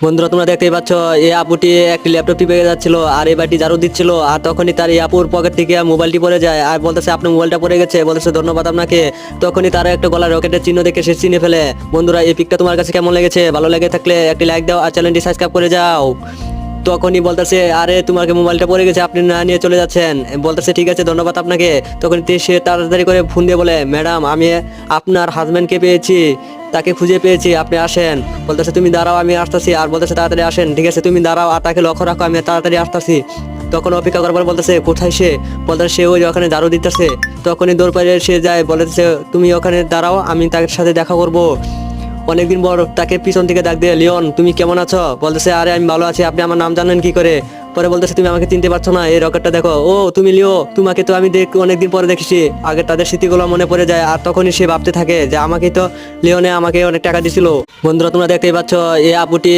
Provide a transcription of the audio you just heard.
বন্ধুরা তোমরা দেখতেই পাচ্ছ এই আপুটি একটি ল্যাপটপ টিপে যাচ্ছিল আর এই বাটি ঝাড়ু দিচ্ছিল আর তখনই তার এই আপুর পকেট থেকে মোবাইলটি পড়ে যায় আর বলতেছে আপনার মোবাইলটা পড়ে গেছে, বলতেছে ধন্যবাদ আপনাকে। তখনই তার একটা গলার রকেটের চিহ্ন দেখে সে চিনে ফেলে। বন্ধুরা এই পিকটা তোমার কাছে কেমন লেগেছে? ভালো লেগে থাকলে একটি লাইক দাও আর চ্যানেলটি সাবস্ক্রাইব করে যাও। তখনই বলতেছে আরে তোমাকে মোবাইলটা পড়ে গেছে, আপনি না নিয়ে চলে যাচ্ছেন। বলতেছে ঠিক আছে ধন্যবাদ আপনাকে। তখন সে তাড়াতাড়ি করে ফোন দিয়ে বলে ম্যাডাম আমি আপনার হাজব্যান্ডকে পেয়েছি, তাকে খুঁজে পেয়েছি, আপনি আসেন। বলতেছে তুমি দাঁড়াও আমি আসতেছি, আর বলতেছে তাড়াতাড়ি আসেন। ঠিক আছে তুমি দাঁড়াও আর তাকে লক্ষ্য রাখো, আমি তাড়াতাড়ি আসতেছি। তখন অপেক্ষা করার পর বলতেছে কোথায় সে? বলতেছে সে ওই ওখানে ঝাড়ু দিতেছে। তখনই দৌড় পাড়ে সে যায়, বলতেছে তুমি ওখানে দাঁড়াও আমি তার সাথে দেখা করব। অনেকদিন পর তাকে পিছন থেকে ডাক দিয়ে লিওন তুমি কেমন আছো? বলতেছে আরে আমি ভালো আছি, আপনি আমার নাম জানেন কি করে? পরে বলতেছে তুমি আমাকে চিনতে পারছো না, এই রকেটটা দেখো, ও তুমি লিও, তোমাকে তো আমি অনেকদিন পরে দেখেছি। আগে তাদের স্মৃতিগুলো মনে পড়ে যায় আর তখনই সে ভাবতে থাকে যে আমাকে তো লিওনে আমাকে অনেক টাকা দিছিল। বন্ধুরা তোমরা দেখতেই পাচ্ছ এই আপুটি